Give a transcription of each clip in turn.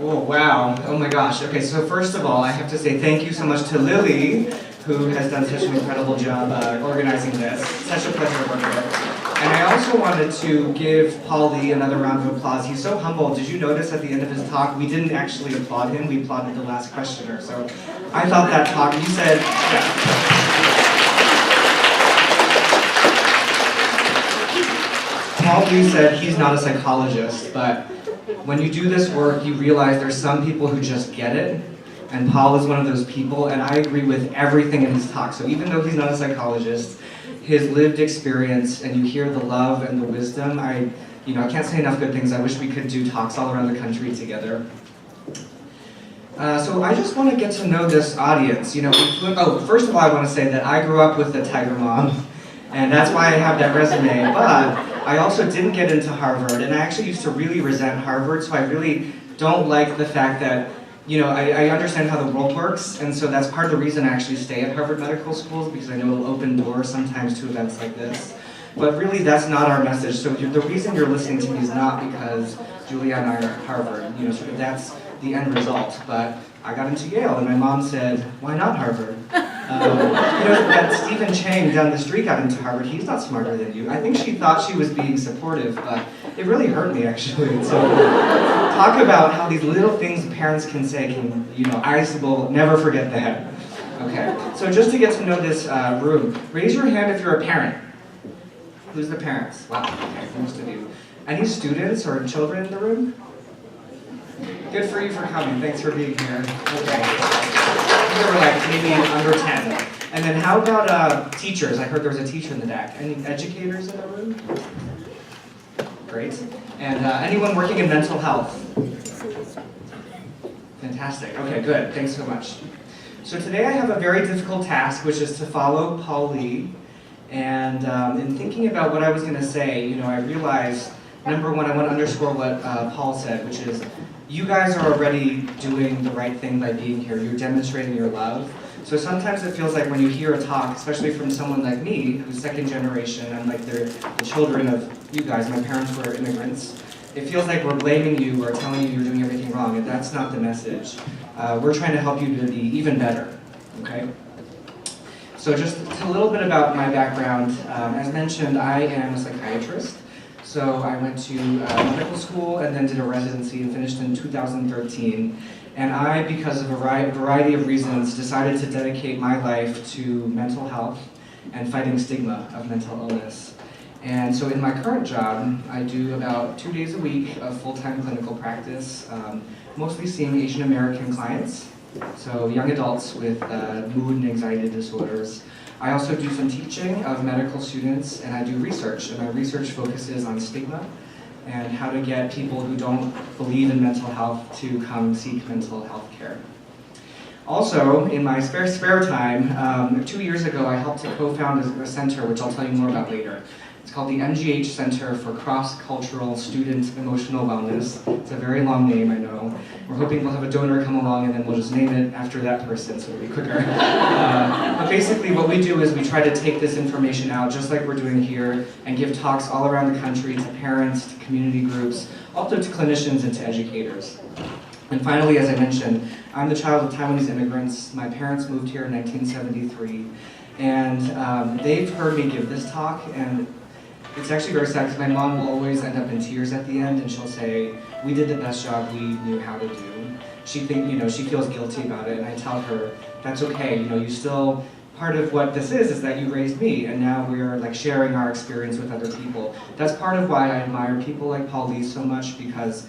Oh, wow. Oh my gosh. Okay, so first of all, I have to say thank you so much to Lily, who has done such an incredible job organizing this. Such a pleasure to work with. And I also wanted to give Paul Lee another round of applause. He's so humble. Did you notice at the end of his talk, we didn't actually applaud him, we applauded the last questioner. So I thought that talk, you said, yeah. Paul Lee said he's not a psychologist, but when you do this work, you realize there's some people who just get it, and Paul is one of those people, and I agree with everything in his talk. So even though he's not a psychologist, his lived experience, and you hear the love and the wisdom, I can't say enough good things. I wish we could do talks all around the country together. So I just want to get to know this audience. First of all, I want to say that I grew up with a tiger mom, and that's why I have that resume, but I also didn't get into Harvard, and I actually used to really resent Harvard, so I really don't like the fact that, I understand how the world works, and so that's part of the reason I actually stay at Harvard Medical Schools, because I know it'll open doors sometimes to events like this. But really, that's not our message. So the reason you're listening to me is not because Julia and I are at Harvard. That's the end result. But I got into Yale, and my mom said, "Why not Harvard?" That Stephen Chang down the street got into Harvard. He's not smarter than you. I think she thought she was being supportive, but it really hurt me, actually. So talk about how these little things parents can say I will never forget that. Okay, so just to get to know this room, raise your hand if you're a parent. Who's the parents? Wow, okay, most of you. Any students or children in the room? Good for you for coming. Thanks for being here. Okay. They were like maybe under 10. And then how about teachers? I heard there was a teacher in the back. Any educators in the room? Great. And anyone working in mental health? Fantastic. Okay, good. Thanks so much. So today I have a very difficult task, which is to follow Paul Lee. And in thinking about what I was going to say, I realized, number one, I want to underscore what Paul said, which is, you guys are already doing the right thing by being here. You're demonstrating your love. So sometimes it feels like when you hear a talk, especially from someone like me, who's second generation, I'm like the children of you guys, my parents were immigrants, it feels like we're blaming you or telling you you're doing everything wrong, and that's not the message. We're trying to help you to be even better, okay? So just a little bit about my background. As mentioned, I am a psychiatrist. So I went to medical school and then did a residency and finished in 2013. And I, because of a variety of reasons, decided to dedicate my life to mental health and fighting stigma of mental illness. And so in my current job, I do about 2 days a week of full-time clinical practice, mostly seeing Asian American clients, so young adults with mood and anxiety disorders. I also do some teaching of medical students, and I do research, and my research focuses on stigma and how to get people who don't believe in mental health to come seek mental health care. Also, in my spare time, 2 years ago, I helped to co-found a center, which I'll tell you more about later. It's called the MGH Center for Cross-Cultural Student Emotional Wellness. It's a very long name, I know. We're hoping we'll have a donor come along and then we'll just name it after that person, so it'll be quicker. But basically what we do is we try to take this information out, just like we're doing here, and give talks all around the country to parents, to community groups, also to clinicians and to educators. And finally, as I mentioned, I'm the child of Taiwanese immigrants. My parents moved here in 1973, and they've heard me give this talk, and it's actually very sad because my mom will always end up in tears at the end, and she'll say, "We did the best job we knew how to do." She feels guilty about it, and I tell her, "That's okay. You still part of what this is that you raised me, and now we're like sharing our experience with other people." That's part of why I admire people like Paul Lee so much, because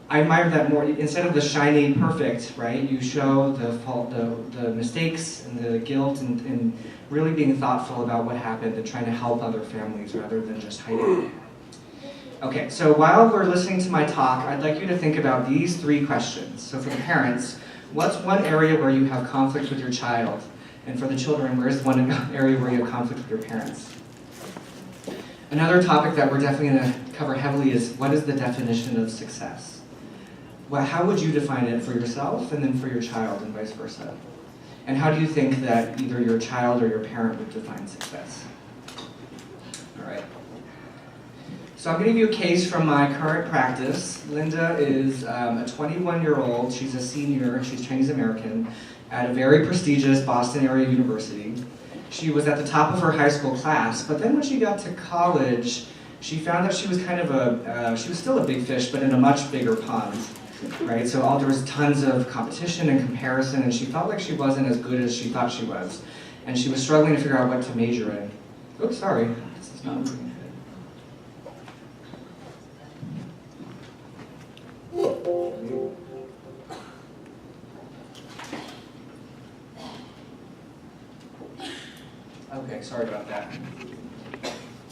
I admire that more. Instead of the shiny perfect, right? You show the mistakes and the guilt and really being thoughtful about what happened and trying to help other families rather than just hiding. Okay, so while we're listening to my talk, I'd like you to think about these 3 questions. So for the parents, what's one area where you have conflict with your child? And for the children, where's one area where you have conflict with your parents? Another topic that we're definitely going to cover heavily is, what is the definition of success? Well, how would you define it for yourself and then for your child and vice versa? And how do you think that either your child or your parent would define success? All right. So I'm going to give you a case from my current practice. Linda is a 21-year-old. She's a senior. She's Chinese American at a very prestigious Boston area university. She was at the top of her high school class, but then when she got to college, she found that she was kind of she was still a big fish, but in a much bigger pond, right? So there was tons of competition and comparison, and she felt like she wasn't as good as she thought she was. And she was struggling to figure out what to major in. Oops, sorry, this is not moving. Okay, sorry about that.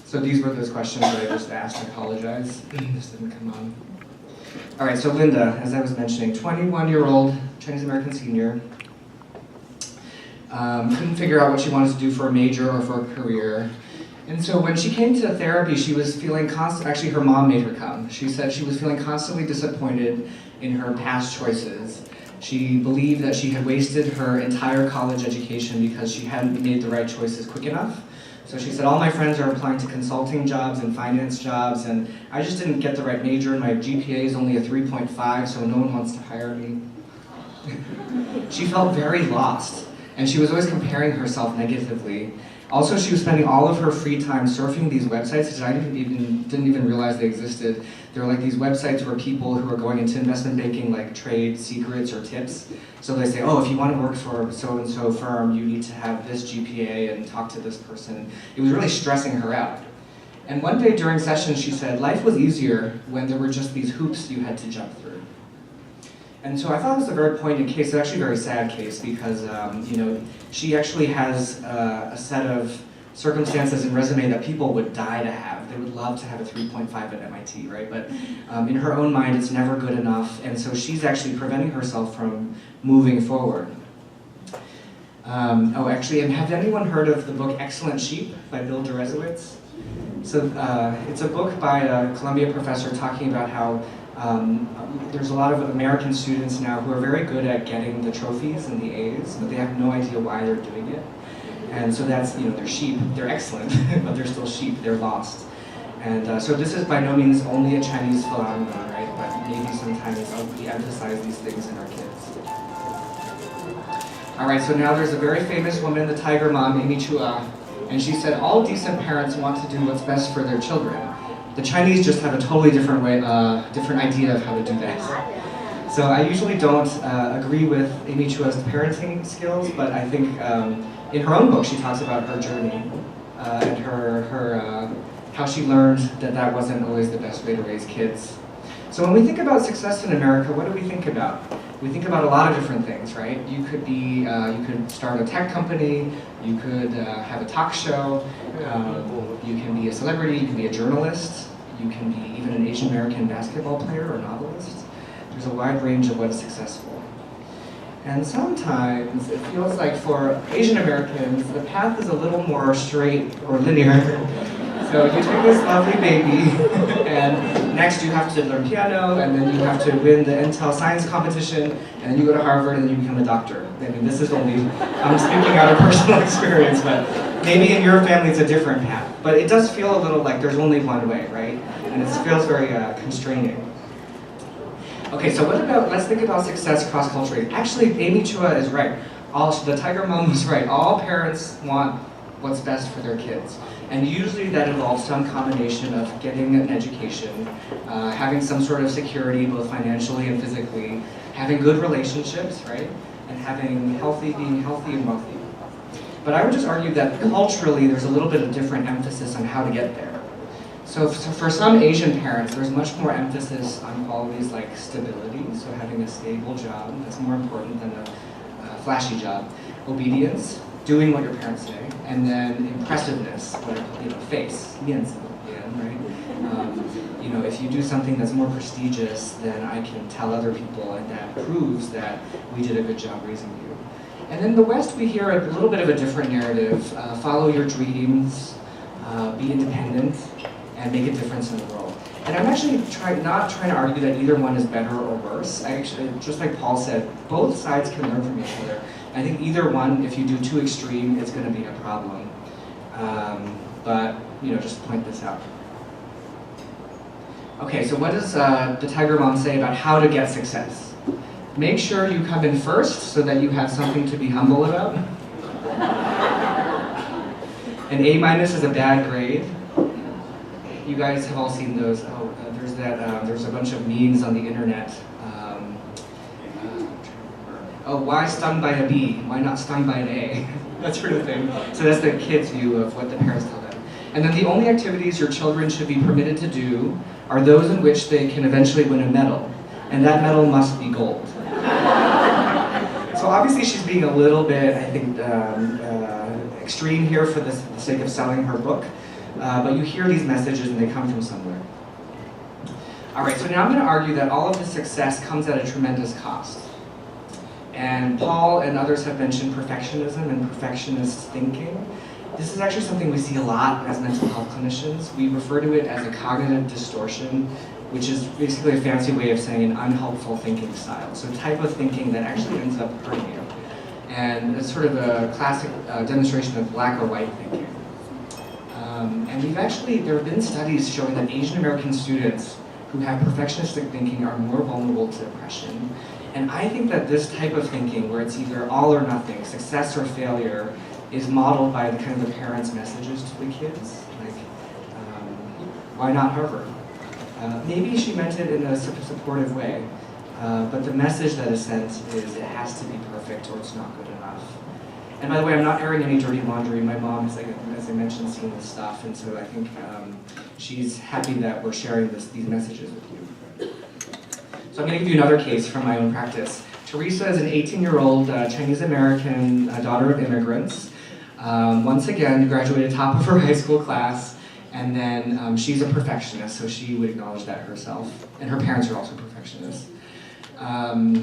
So these were those questions that I just asked. I apologize. This didn't come on. All right, so Linda, as I was mentioning, 21-year-old Chinese American senior. Couldn't figure out what she wanted to do for a major or for a career. And so when she came to therapy, she was feeling actually her mom made her come. She said she was feeling constantly disappointed in her past choices. She believed that she had wasted her entire college education because she hadn't made the right choices quick enough. So she said, all my friends are applying to consulting jobs and finance jobs, and I just didn't get the right major, and my GPA is only a 3.5, so no one wants to hire me. She felt very lost, and she was always comparing herself negatively. Also, she was spending all of her free time surfing these websites that I didn't even realize they existed. There were like these websites where people who are going into investment banking like trade secrets or tips. So they say, oh, if you want to work for so-and-so firm, you need to have this GPA and talk to this person. It was really stressing her out. And one day during session, she said, life was easier when there were just these hoops you had to jump through. And so I thought it was a very poignant case, actually a very sad case, because she actually has a set of circumstances and resume that people would die to have. They would love to have a 3.5 at MIT, right? But in her own mind, it's never good enough, and so she's actually preventing herself from moving forward. Actually, and have anyone heard of the book Excellent Sheep by Bill Deresiewicz? So it's a book by a Columbia professor talking about how there's a lot of American students now who are very good at getting the trophies and the A's, but they have no idea why they're doing it. And so that's, they're sheep, they're excellent, but they're still sheep, they're lost. And so this is by no means only a Chinese phenomenon, right? But maybe sometimes we emphasize these things in our kids. All right, so now there's a very famous woman, the Tiger Mom, Amy Chua, and she said, all decent parents want to do what's best for their children. The Chinese just have a totally different idea of how to do that. So I usually don't agree with Amy Chua's parenting skills, but I think in her own book she talks about her journey and how she learned that wasn't always the best way to raise kids. So when we think about success in America, what do we think about? We think about a lot of different things, right? You could start a tech company, you could have a talk show, you can be a celebrity, you can be a journalist, you can be even an Asian American basketball player or novelist. There's a wide range of what is successful. And sometimes it feels like for Asian Americans, the path is a little more straight or linear. So you take this lovely baby, and next you have to learn piano, and then you have to win the Intel science competition, and then you go to Harvard, and then you become a doctor. I mean, this is only, I'm speaking out of personal experience, but maybe in your family it's a different path. But it does feel a little like there's only one way, right? And it feels very constraining. Okay, so let's think about success cross-culturally. Actually, Amy Chua is right. The Tiger Mom was right. All parents want what's best for their kids. And usually that involves some combination of getting an education, having some sort of security, both financially and physically, having good relationships, right? And being healthy and wealthy. But I would just argue that culturally there's a little bit of different emphasis on how to get there. So for some Asian parents, there's much more emphasis on qualities like stability, so having a stable job, that's more important than a flashy job. Obedience, doing what your parents say, and then impressiveness, face, right? If you do something that's more prestigious, then I can tell other people, and that proves that we did a good job raising you. And in the West, we hear a little bit of a different narrative. Follow your dreams, be independent, and make a difference in the world. And I'm actually not trying to argue that either one is better or worse. I actually, just like Paul said, both sides can learn from each other. I think either one, if you do too extreme, it's going to be a problem. But just point this out. Okay, so what does the Tiger Mom say about how to get success? Make sure you come in first so that you have something to be humble about. An A- is a bad grade. You guys have all seen those. Oh, there's a bunch of memes on the internet. Oh, why stung by a B? Why not stung by an A? That sort of thing. So that's the kids' view of what the parents tell them. And then the only activities your children should be permitted to do are those in which they can eventually win a medal. And that medal must be gold. So obviously she's being a little bit, I think, extreme here for the sake of selling her book. But you hear these messages and they come from somewhere. All right, so now I'm going to argue that all of this success comes at a tremendous cost. And Paul and others have mentioned perfectionism and perfectionist thinking. This is actually something we see a lot as mental health clinicians. We refer to it as a cognitive distortion, which is basically a fancy way of saying an unhelpful thinking style. So a type of thinking that actually ends up hurting you. And it's sort of a classic demonstration of black or white thinking. And there have been studies showing that Asian American students who have perfectionistic thinking are more vulnerable to depression. And I think that this type of thinking, where it's either all or nothing, success or failure, is modeled by the kind of the parents' messages to the kids. Like, why not Harvard? Maybe she meant it in a supportive way, but the message that is sent is it has to be perfect or it's not good enough. And by the way, I'm not airing any dirty laundry. My mom has, as I mentioned, seen this stuff, and so I think she's happy that we're sharing these messages with you. So I'm going to give you another case from my own practice. Teresa is an 18-year-old Chinese-American daughter of immigrants. Once again, graduated top of her high school class, and then she's a perfectionist, so she would acknowledge that herself. And her parents are also perfectionists.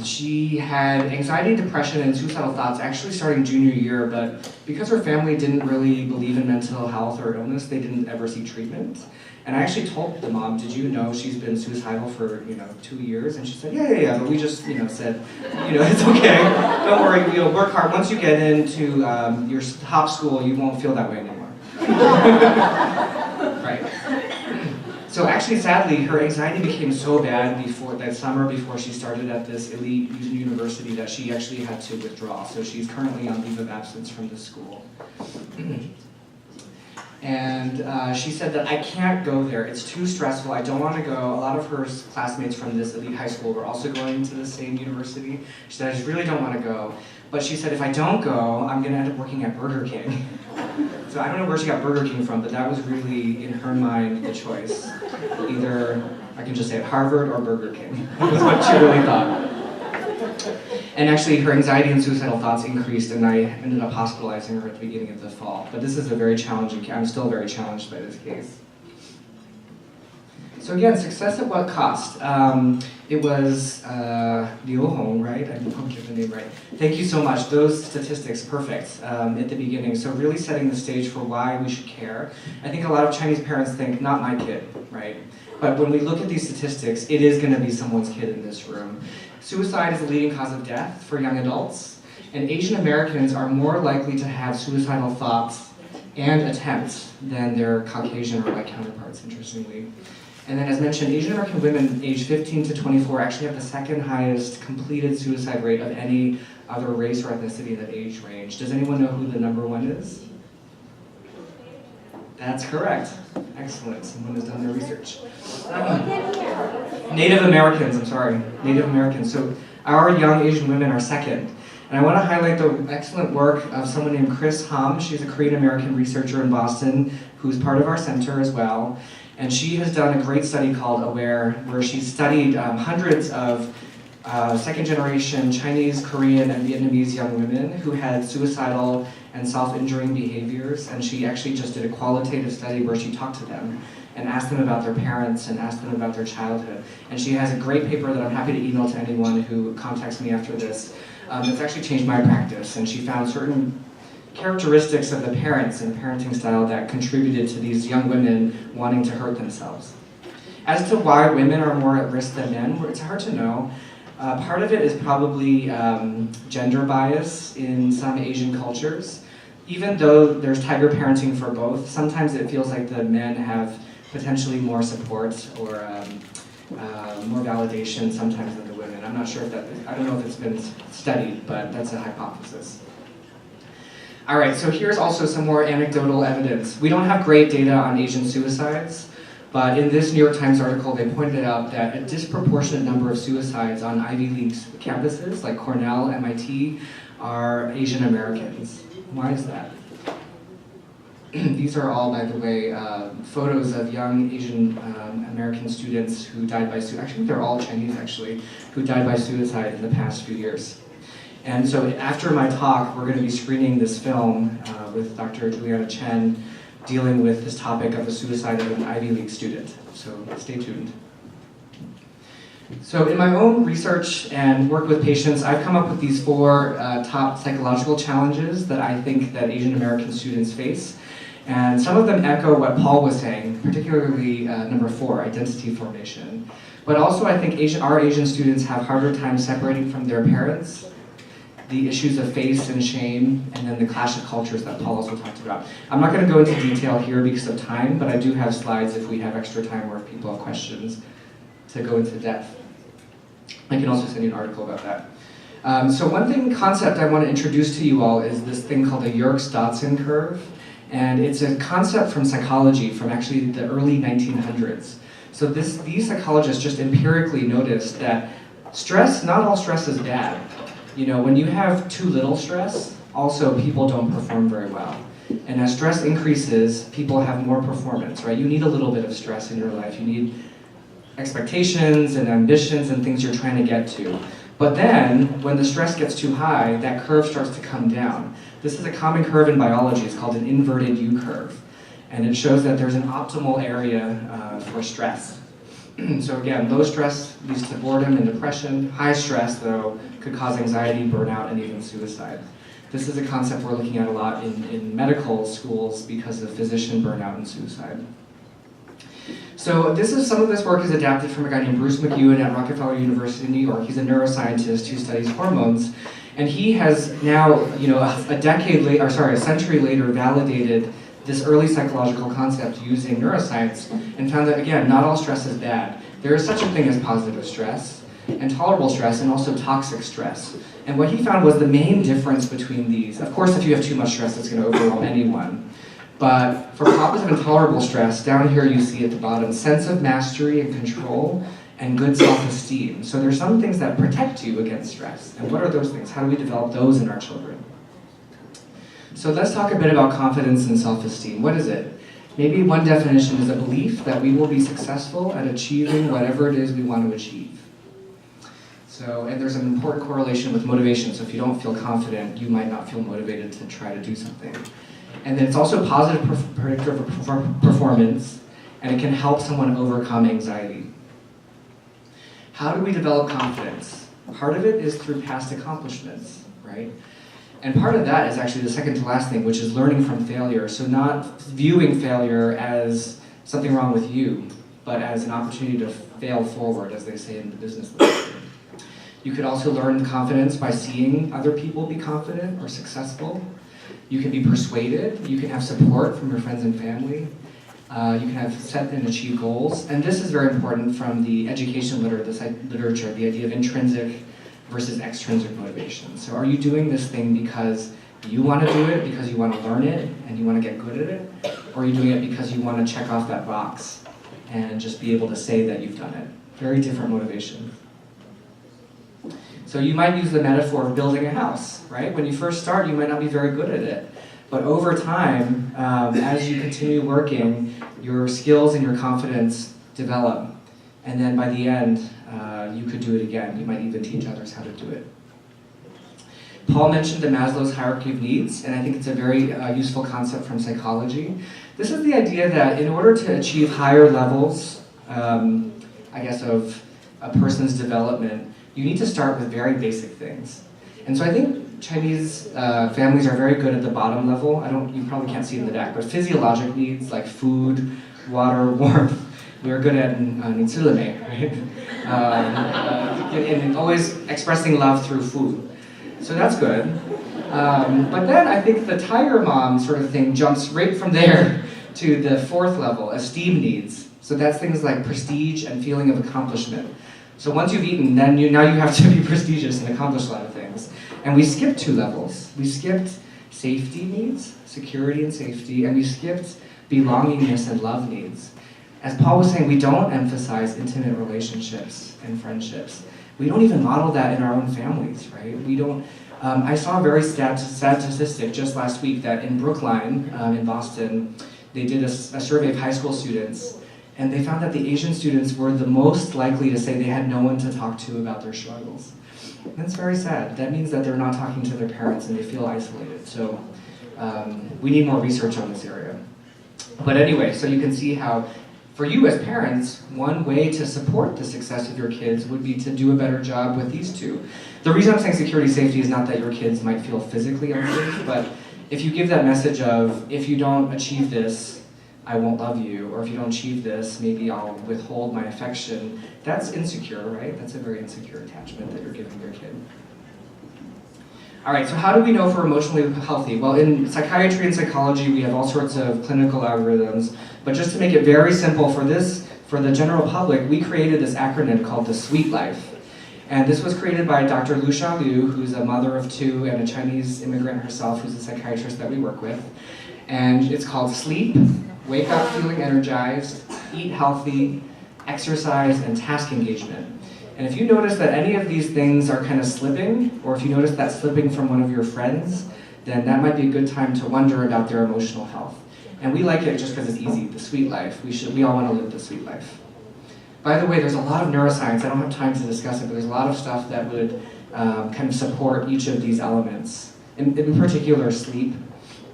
She had anxiety, depression, and suicidal thoughts actually starting junior year, but because her family didn't really believe in mental health or illness, they didn't ever seek treatment. And I actually told the mom, did you know she's been suicidal for 2 years? And she said, yeah, but we just said, it's okay, don't worry, work hard. Once you get into your top school, you won't feel that way anymore. Right. So actually, sadly, her anxiety became so bad that summer before she started at this elite university that she actually had to withdraw. So she's currently on leave of absence from the school. And she said that I can't go there, it's too stressful, I don't want to go. A lot of her classmates from this elite high school were also going to the same university. She said, I just really don't want to go. But she said, if I don't go, I'm going to end up working at Burger King. So I don't know where she got Burger King from, but that was really, in her mind, the choice. Either, I can just say it, Harvard or Burger King. That was what she really thought. And actually, her anxiety and suicidal thoughts increased, and I ended up hospitalizing her at the beginning of the fall. But this is a very challenging case. I'm still very challenged by this case. So again, success at what cost? It was Liu Hong, right? I hope I get the name right. Thank you so much. Those statistics, perfect at the beginning. So really setting the stage for why we should care. I think a lot of Chinese parents think, not my kid, right? But when we look at these statistics, it is going to be someone's kid in this room. Suicide is the leading cause of death for young adults, and Asian Americans are more likely to have suicidal thoughts and attempts than their Caucasian or white counterparts, interestingly. And then as mentioned, Asian American women aged 15 to 24 actually have the second highest completed suicide rate of any other race or ethnicity in that age range. Does anyone know who the number one is? That's correct. Excellent. Someone has done their research. Native Americans, I'm sorry. Native Americans. So our young Asian women are second. And I want to highlight the excellent work of someone named Chris Hum. She's a Korean American researcher in Boston who's part of our center as well. And she has done a great study called AWARE, where she's studied hundreds of second-generation Chinese, Korean, and Vietnamese young women who had suicidal and self-injuring behaviors. And she actually just did a qualitative study where she talked to them and asked them about their parents and asked them about their childhood. And she has a great paper that I'm happy to email to anyone who contacts me after this. It's actually changed my practice, and she found certain characteristics of the parents and parenting style that contributed to these young women wanting to hurt themselves. As to why women are more at risk than men, it's hard to know. Part of it is probably gender bias in some Asian cultures. Even though there's tiger parenting for both, sometimes it feels like the men have potentially more support or more validation sometimes than the women. I'm not sure if that, I don't know if it's been studied, but that's a hypothesis. All right, so here's also some more anecdotal evidence. We don't have great data on Asian suicides, but in this New York Times article, they pointed out that a disproportionate number of suicides on Ivy League campuses, like Cornell, MIT, are Asian Americans. Why is that? These are all, by the way, photos of young Asian American students who died by suicide. Actually, they're all Chinese, actually, who died by suicide in the past few years. And so after my talk, we're going to be screening this film with Dr. Juliana Chen, dealing with this topic of the suicide of an Ivy League student. So stay tuned. So in my own research and work with patients, I've come up with these 4 top psychological challenges that I think that Asian American students face. And some of them echo what Paul was saying, particularly number 4, identity formation. But also I think our Asian students have harder time separating from their parents, the issues of face and shame, and then the clash of cultures that Paul also talked about. I'm not going to go into detail here because of time, but I do have slides if we have extra time or if people have questions to go into depth. I can also send you an article about that. So one concept I want to introduce to you all is this thing called the Yerkes-Dodson curve. And it's a concept from psychology from actually the early 1900s. So these psychologists just empirically noticed that stress, not all stress is bad. You know, when you have too little stress, also people don't perform very well. And as stress increases, people have more performance, right? You need a little bit of stress in your life. You need expectations and ambitions and things you're trying to get to. But then, when the stress gets too high, that curve starts to come down. This is a common curve in biology. It's called an inverted U curve. And it shows that there's an optimal area for stress. So again, low stress leads to boredom and depression. High stress, though, could cause anxiety, burnout, and even suicide. This is a concept we're looking at a lot in medical schools because of physician burnout and suicide. So some of this work is adapted from a guy named Bruce McEwen at Rockefeller University in New York. He's a neuroscientist who studies hormones. And he has now, a century later, validated this early psychological concept using neuroscience and found that, again, not all stress is bad. There is such a thing as positive stress, and tolerable stress, and also toxic stress. And what he found was the main difference between these. Of course, if you have too much stress, it's going to overwhelm anyone. But for positive and tolerable stress, down here you see at the bottom, sense of mastery and control, and good self-esteem. So there's some things that protect you against stress. And what are those things? How do we develop those in our children? So let's talk a bit about confidence and self-esteem. What is it? Maybe one definition is a belief that we will be successful at achieving whatever it is we want to achieve. So, and there's an important correlation with motivation. So if you don't feel confident, you might not feel motivated to try to do something. And then it's also a positive predictor of performance, and it can help someone overcome anxiety. How do we develop confidence? Part of it is through past accomplishments, right? And part of that is actually the second to last thing, which is learning from failure. So not viewing failure as something wrong with you, but as an opportunity to fail forward, as they say in the business literature. You could also learn confidence by seeing other people be confident or successful. You can be persuaded. You can have support from your friends and family. You can have set and achieve goals. And this is very important from the education literature, the idea of intrinsic versus extrinsic motivation. So are you doing this thing because you want to do it, because you want to learn it, and you want to get good at it? Or are you doing it because you want to check off that box and just be able to say that you've done it? Very different motivation. So you might use the metaphor of building a house, right? When you first start, you might not be very good at it. But over time, as you continue working, your skills and your confidence develop. And then by the end, you could do it again. You might even teach others how to do it. Paul mentioned the Maslow's hierarchy of needs, and I think it's a very useful concept from psychology. This is the idea that in order to achieve higher levels, of a person's development, you need to start with very basic things. And so I think Chinese families are very good at the bottom level. You probably can't see it in the deck, but physiologic needs like food, water, warmth, we are good at in right? And always expressing love through food. So that's good. But then I think the tiger mom sort of thing jumps right from there to the fourth level, esteem needs. So that's things like prestige and feeling of accomplishment. So once you've eaten, then now you have to be prestigious and accomplish a lot of things. And we skipped 2 levels. We skipped safety needs, security and safety, and we skipped belongingness and love needs. As Paul was saying, we don't emphasize intimate relationships and friendships. We don't even model that in our own families, right? We don't. I saw a very sad statistic just last week that in Brookline, in Boston, they did a survey of high school students, and they found that the Asian students were the most likely to say they had no one to talk to about their struggles. That's very sad. That means that they're not talking to their parents and they feel isolated. So we need more research on this area. But anyway, so you can see how, for you as parents, one way to support the success of your kids would be to do a better job with these 2. The reason I'm saying security safety is not that your kids might feel physically unsafe, but if you give that message of, if you don't achieve this, I won't love you, or if you don't achieve this, maybe I'll withhold my affection, that's insecure, right? That's a very insecure attachment that you're giving your kid. All right, so how do we know if we're emotionally healthy? Well, in psychiatry and psychology, we have all sorts of clinical algorithms, but just to make it very simple for the general public, we created this acronym called the SWEET Life. And this was created by Dr. Lu Xiaolu, who's a mother of 2 and a Chinese immigrant herself, who's a psychiatrist that we work with. And it's called sleep, wake up feeling energized, eat healthy, exercise, and task engagement. And if you notice that any of these things are kind of slipping, or if you notice that slipping from one of your friends, then that might be a good time to wonder about their emotional health. And we like it just because it's easy, the sweet life. We all want to live the sweet life. By the way, there's a lot of neuroscience. I don't have time to discuss it, but there's a lot of stuff that would kind of support each of these elements. In particular, sleep.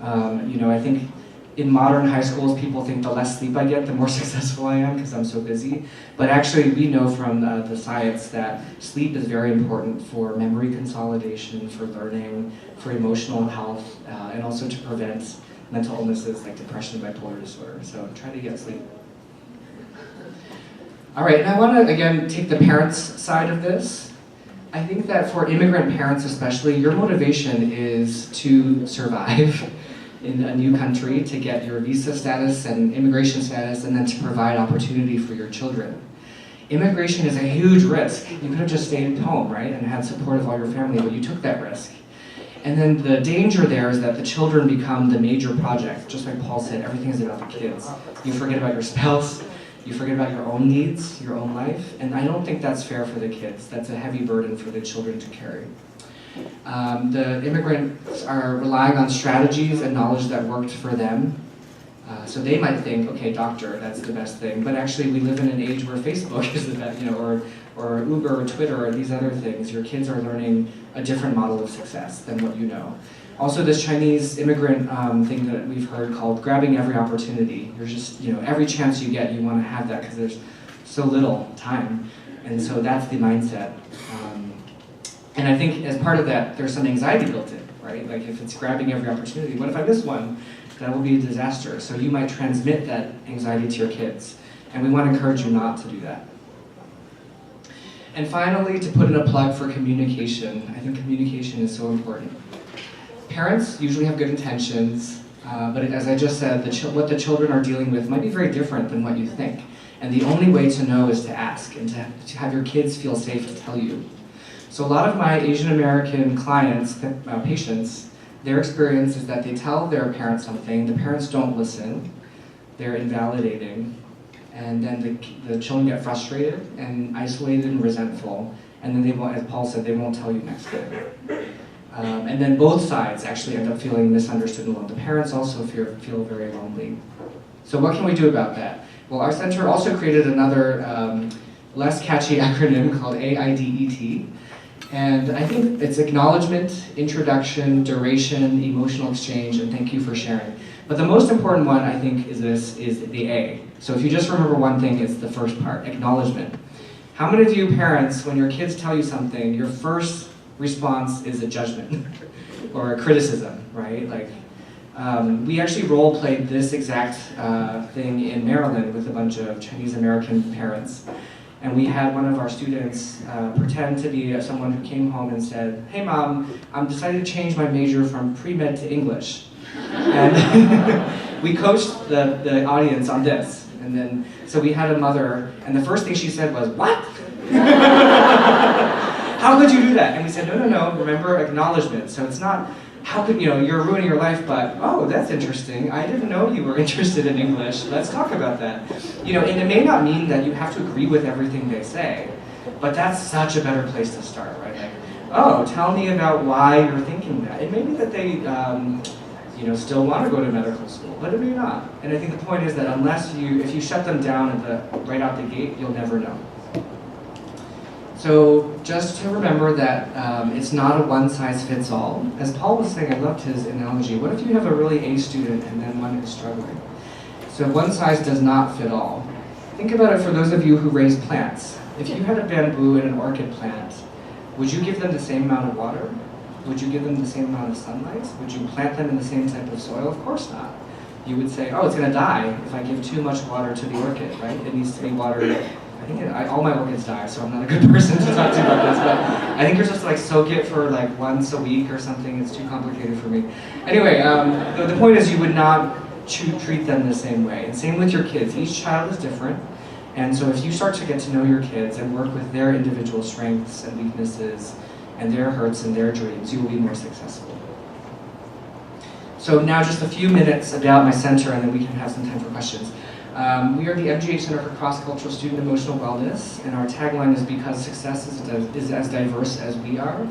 I think in modern high schools, people think the less sleep I get, the more successful I am because I'm so busy. But actually, we know from the science that sleep is very important for memory consolidation, for learning, for emotional health, and also to prevent mental illnesses like depression and bipolar disorder. So try to get sleep. All right, and I want to, again, take the parents' side of this. I think that for immigrant parents especially, your motivation is to survive in a new country, to get your visa status and immigration status, and then to provide opportunity for your children. Immigration is a huge risk. You could have just stayed at home, right, and had support of all your family, but you took that risk. And then the danger there is that the children become the major project. Just like Paul said, everything is about the kids. You forget about your spouse, you forget about your own needs, your own life, and I don't think that's fair for the kids. That's a heavy burden for the children to carry. The immigrants are relying on strategies and knowledge that worked for them. So they might think, okay, doctor, that's the best thing. But actually, we live in an age where Facebook is the best, or Uber or Twitter or these other things. Your kids are learning a different model of success than what you know. Also, this Chinese immigrant thing that we've heard called grabbing every opportunity. You're just, every chance you get, you want to have that because there's so little time. And so that's the mindset. And I think as part of that, there's some anxiety built in, right? Like if it's grabbing every opportunity, what if I miss one? That will be a disaster. So you might transmit that anxiety to your kids. And we want to encourage you not to do that. And finally, to put in a plug for communication. I think communication is so important. Parents usually have good intentions, but as I just said, what the children are dealing with might be very different than what you think. And the only way to know is to ask and to have your kids feel safe to tell you. So a lot of my Asian American clients, patients, their experience is that they tell their parents something, the parents don't listen, they're invalidating, and then the children get frustrated and isolated and resentful, and then they won't, as Paul said, they won't tell you next day. And then both sides actually end up feeling misunderstood and alone. The parents also feel very lonely. So what can we do about that? Well, our center also created another less catchy acronym called AIDET. And I think it's acknowledgement, introduction, duration, emotional exchange, and thank you for sharing. But the most important one, I think, is the A. So if you just remember one thing, it's the first part, acknowledgement. How many of you parents, when your kids tell you something, your first response is a judgment or a criticism, right? We actually role-played this exact thing in Maryland with a bunch of Chinese American parents. And we had one of our students pretend to be someone who came home and said, "Hey mom, I'm decided to change my major from pre-med to English." And we coached the audience on this. And then, so we had a mother, and the first thing she said was, "What? How could you do that?" And we said, no, remember acknowledgement. So it's not, how could, you're ruining your life, but, oh, that's interesting. I didn't know you were interested in English. Let's talk about that. And it may not mean that you have to agree with everything they say, but that's such a better place to start, right? Like, oh, tell me about why you're thinking that. It may be that they, still want to go to medical school, but it may not. And I think the point is that if you shut them down right out the gate, you'll never know. So just to remember that it's not a one-size-fits-all. As Paul was saying, I loved his analogy. What if you have a really A student and then one who's struggling? So one size does not fit all. Think about it for those of you who raise plants. If you had a bamboo and an orchid plant, would you give them the same amount of water? Would you give them the same amount of sunlight? Would you plant them in the same type of soil? Of course not. You would say, oh, it's going to die if I give too much water to the orchid, right? It needs to be watered. I think all my orchids die, so I'm not a good person to talk to about this, but I think you're supposed to like soak it for like once a week or something. It's too complicated for me. Anyway, the point is you would not treat them the same way. And same with your kids. Each child is different. And so if you start to get to know your kids and work with their individual strengths and weaknesses and their hurts and their dreams, you will be more successful. So now just a few minutes about my center, and then we can have some time for questions. We are the MGH Center for Cross-Cultural Student Emotional Wellness, and our tagline is because success is as diverse as we are.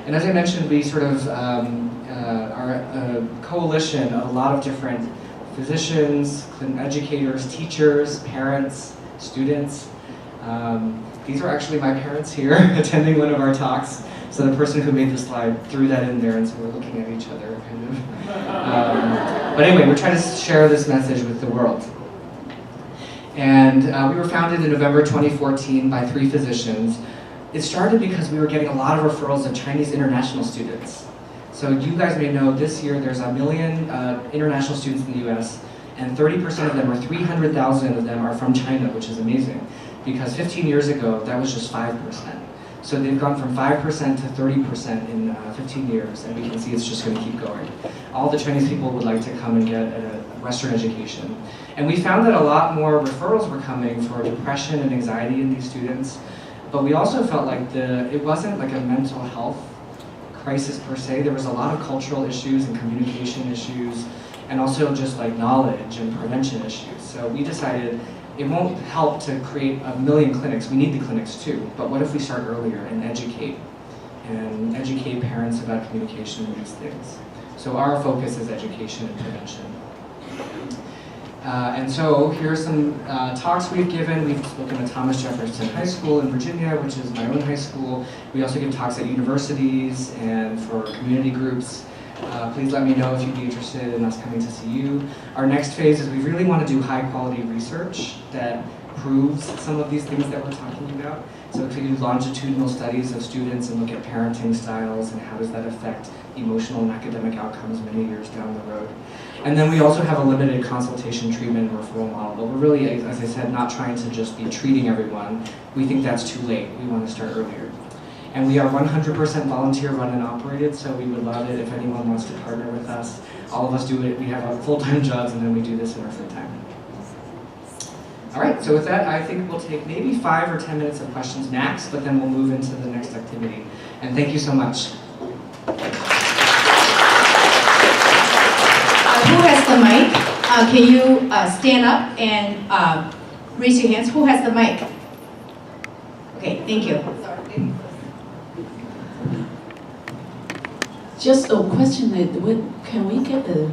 And as I mentioned, we sort of are a coalition of a lot of different physicians, educators, teachers, parents, students. These are actually my parents here attending one of our talks. So the person who made the slide threw that in there, and so we're looking at each other, kind of. But anyway, we're trying to share this message with the world. And we were founded in November 2014 by 3 physicians. It started because we were getting a lot of referrals of Chinese international students. So you guys may know this year there's 1 million international students in the US, and 30% of them, or 300,000 of them, are from China, which is amazing. Because 15 years ago, that was just 5%. So they've gone from 5% to 30% in 15 years, and we can see it's just going to keep going. All the Chinese people would like to come and get a Western education. And we found that a lot more referrals were coming for depression and anxiety in these students, but we also felt like it wasn't like a mental health crisis per se. There was a lot of cultural issues and communication issues, and also just like knowledge and prevention issues. So we decided it won't help to create 1 million clinics. We need the clinics too, but what if we start earlier and educate parents about communication and these things. So our focus is education and prevention. And so here are some talks we've given. We've spoken at Thomas Jefferson High School in Virginia, which is my own high school. We also give talks at universities and for community groups. Please let me know if you'd be interested in us coming to see you. Our next phase is we really want to do high quality research that proves some of these things that we're talking about. So if we do longitudinal studies of students and look at parenting styles and how does that affect emotional and academic outcomes many years down the road. And then we also have a limited consultation, treatment, and referral model, but we're really, as I said, not trying to just be treating everyone. We think that's too late. We want to start earlier. And we are 100% volunteer run and operated, so we would love it if anyone wants to partner with us. All of us do it. We have our full-time jobs, and then we do this in our free time. All right, so with that, I think we'll take maybe 5 or 10 minutes of questions max, but then we'll move into the next activity. And thank you so much. Who has the mic? Can you stand up and raise your hands? Who has the mic? Okay, thank you. Just a question, can we get a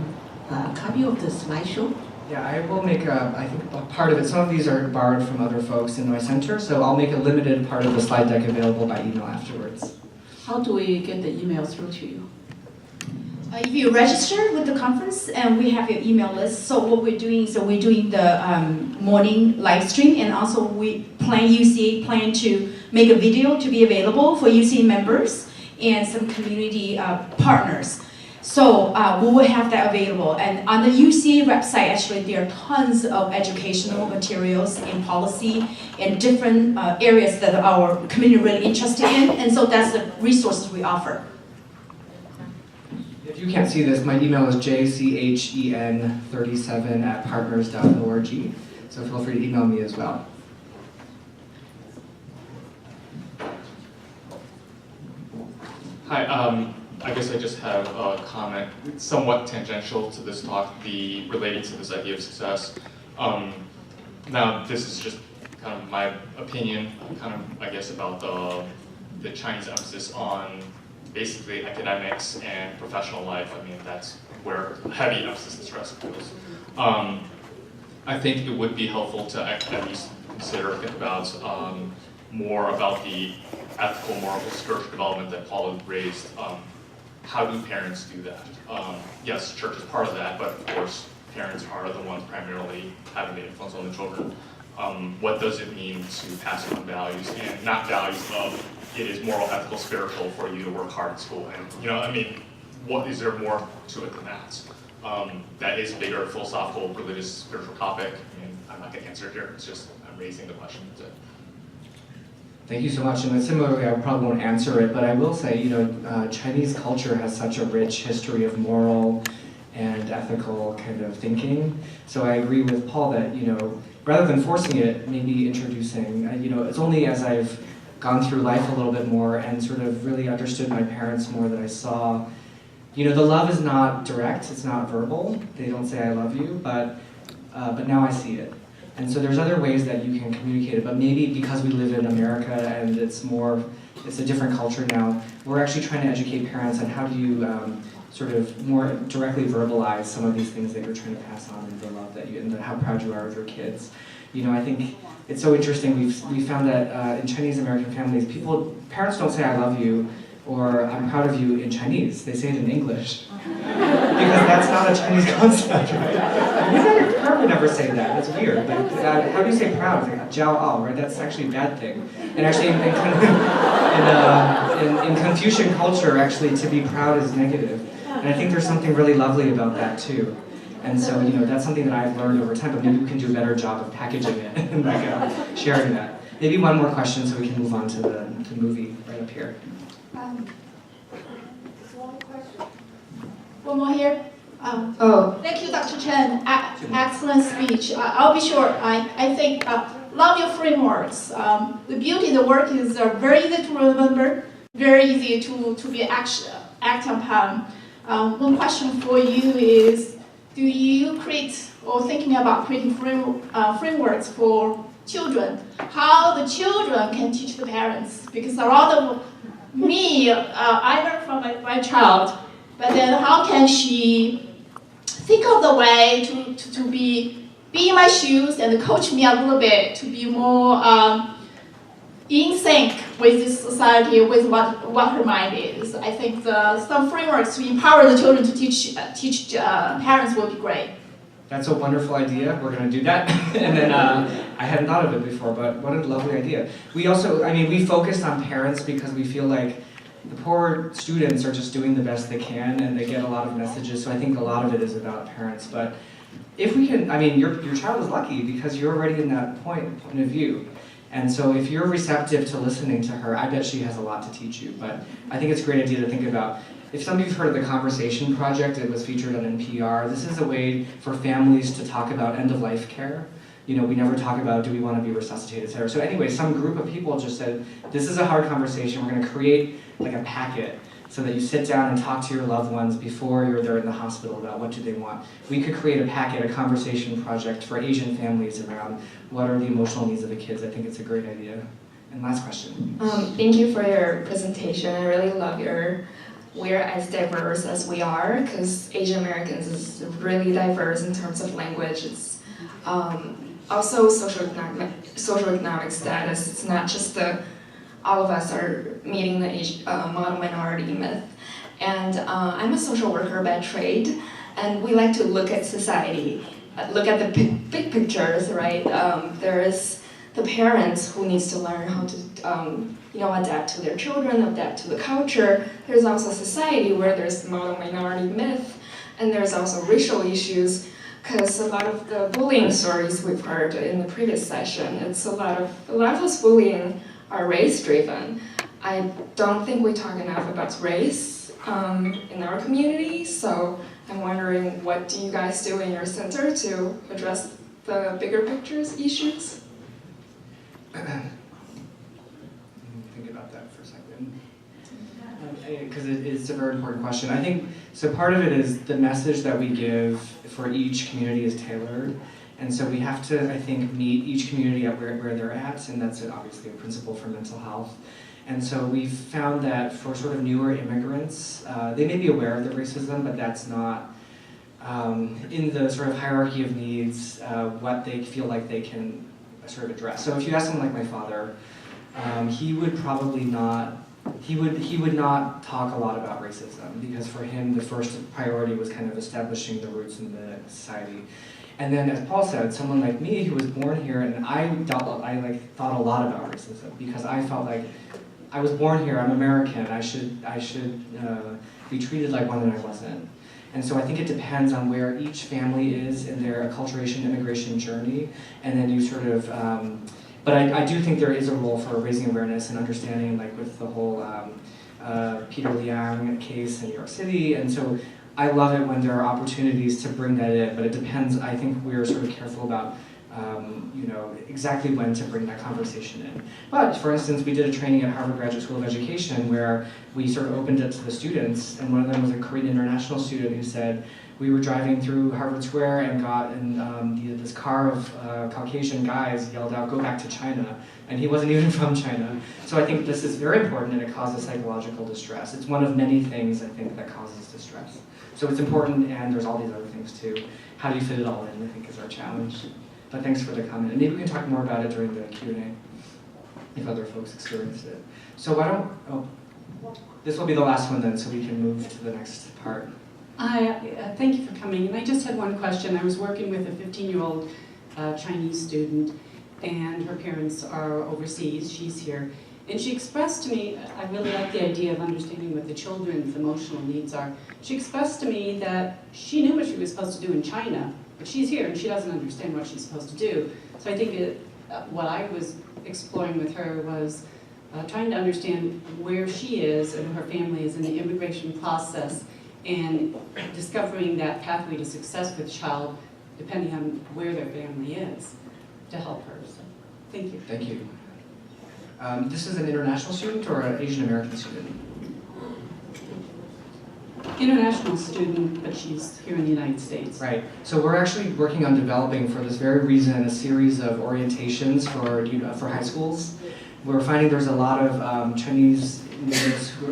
copy of the slideshow? Yeah, I will make I think a part of it. Some of these are borrowed from other folks in my center, so I'll make a limited part of the slide deck available by email afterwards. How do we get the email through to you? If you register with the conference, and we have your email list, so what we're doing is we're doing the morning live stream, and also UCA plan to make a video to be available for UCA members and some community partners. So we will have that available. And on the UCA website, actually, there are tons of educational materials and policy and different areas that our community really interested in. And so that's the resources we offer. if you can't see this, my email is jchen37@partners.org. So feel free to email me as well. Hi, I guess I just have a comment, somewhat tangential to this talk, related to this idea of success. Now, this is just kind of my opinion, I guess, about the Chinese emphasis on basically academics and professional life. I mean, that's where heavy emphasis and stress goes. I think it would be helpful to at least think about more about the ethical, moral, spiritual development that Paul had raised. How do parents do that? Yes, church is part of that, but of course, parents are the ones primarily having the influence on the children. What does it mean to pass on values, and not values of it is moral, ethical, spiritual for you to work hard at school, and I mean, what is there more to it than that? That is a bigger philosophical, religious, spiritual topic. I mean, I'm not going to answer it here. It's just I'm raising the question. That's it. Thank you so much. And similarly, I probably won't answer it, but I will say, Chinese culture has such a rich history of moral and ethical kind of thinking. So I agree with Paul that, rather than forcing it, maybe introducing, it's only as I've gone through life a little bit more and sort of really understood my parents more that I saw, the love is not direct, it's not verbal. They don't say I love you, but now I see it. And so there's other ways that you can communicate it, but maybe because we live in America and it's a different culture now, we're actually trying to educate parents on how do you sort of more directly verbalize some of these things that you're trying to pass on, and the love that you, and how proud you are of your kids. I think it's so interesting, we found that in Chinese American families, parents don't say I love you or I'm proud of you in Chinese, they say it in English. Because that's not a Chinese concept, right? Your parent would never say that, that's weird. But how do you say proud? It's like jiao ao, right? That's actually a bad thing. And actually in Confucian culture, actually to be proud is negative. And I think there's something really lovely about that too. And so, that's something that I've learned over time, but maybe we can do a better job of packaging it and sharing that. Maybe one more question so we can move on to the movie right up here. One question. One more here. Thank you, Dr. Chen. Excellent speech. I'll be short. I think love your frameworks. The beauty of the work is very easy to remember, very easy to be act upon. One question for you is, do you create or thinking about creating frameworks for children? How the children can teach the parents? Because a lot of me, I learn from my child, but then how can she think of the way to be in my shoes and coach me a little bit to be more in sync with this society, with what her mind is. I think some frameworks to empower the children to teach parents will be great. That's a wonderful idea. We're going to do that. And then I hadn't thought of it before, but what a lovely idea. We also, we focused on parents because we feel like the poor students are just doing the best they can and they get a lot of messages. So I think a lot of it is about parents. But if we can, your child is lucky because you're already in that point of view. And so if you're receptive to listening to her, I bet she has a lot to teach you. But I think it's a great idea to think about. If some of you've heard of the Conversation Project, it was featured on NPR. This is a way for families to talk about end-of-life care. We never talk about, do we want to be resuscitated, et cetera. So anyway, some group of people just said, this is a hard conversation. We're going to create like a packet so that you sit down and talk to your loved ones before they're in the hospital about what do they want. We could create a packet, a conversation project for Asian families around what are the emotional needs of the kids. I think it's a great idea. And last question. Thank you for your presentation. I really love we're as diverse as we are, because Asian Americans is really diverse in terms of language. It's also socioeconomic status. It's not just all of us are meeting the model minority myth. And I'm a social worker by trade, and we like to look at society, look at the big pictures, right? There is the parents who needs to learn how to adapt to their children, adapt to the culture. There's also society where there's model minority myth, and there's also racial issues, because a lot of the bullying stories we've heard in the previous session, it's a lot of those bullying are race-driven. I don't think we talk enough about race in our community. So I'm wondering, what do you guys do in your center to address the bigger pictures issues? Think about that for a second. Because it's a very important question. I think, so part of it is the message that we give for each community is tailored. And so we have to, I think, meet each community at where they're at, and that's obviously a principle for mental health. And so we've found that for sort of newer immigrants, they may be aware of the racism, but that's not in the sort of hierarchy of needs, what they feel like they can sort of address. So if you ask someone like my father, he would probably not, he would not talk a lot about racism, because for him the first priority was kind of establishing the roots in the society. And then, as Paul said, someone like me who was born here, and I thought a lot about racism, because I felt like I was born here, I'm American, I should be treated like one that I wasn't. And so I think it depends on where each family is in their acculturation immigration journey, and then you sort of, but I do think there is a role for raising awareness and understanding, like with the whole Peter Liang case in New York City, and so I love it when there are opportunities to bring that in, but it depends. I think we're sort of careful about exactly when to bring that conversation in. But for instance, we did a training at Harvard Graduate School of Education where we sort of opened it to the students, and one of them was a Korean international student who said, we were driving through Harvard Square and got in this car of Caucasian guys yelled out, "Go back to China," and he wasn't even from China. So I think this is very important, and it causes psychological distress. It's one of many things, I think, that causes distress. So it's important, and there's all these other things too. How do you fit it all in, I think, is our challenge. But thanks for the comment. And maybe we can talk more about it during the Q&A, if other folks experienced it. So why don't, this will be the last one then, so we can move to the next part. Thank you for coming. And I just had one question. I was working with a 15-year-old Chinese student, and her parents are overseas. She's here. And she expressed to me, I really like the idea of understanding what the children's emotional needs are. She expressed to me that she knew what she was supposed to do in China, but she's here and she doesn't understand what she's supposed to do. So I think what I was exploring with her was trying to understand where she is and her family is in the immigration process, and discovering that pathway to success with a child depending on where their family is to help her. So, thank you. Thank you. This is an international student or an Asian American student? International student, but she's here in the United States. Right. So we're actually working on developing, for this very reason, a series of orientations for high schools. We're finding there's a lot of Chinese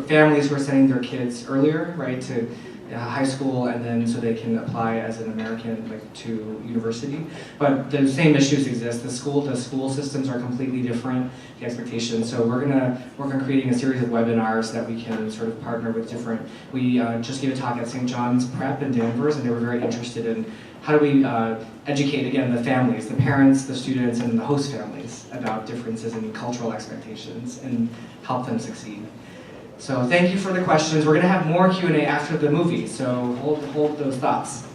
families who are sending their kids earlier, right, to high school, and then so they can apply as an American, like, to university. But the same issues exist. The school systems are completely different, the expectations. So we're gonna work on creating a series of webinars that we can sort of partner with different. We just gave a talk at St. John's Prep in Danvers, and they were very interested in how do we educate, again, the families, the parents, the students, and the host families about differences in cultural expectations and help them succeed. So thank you for the questions. We're going to have more Q&A after the movie, so hold those thoughts.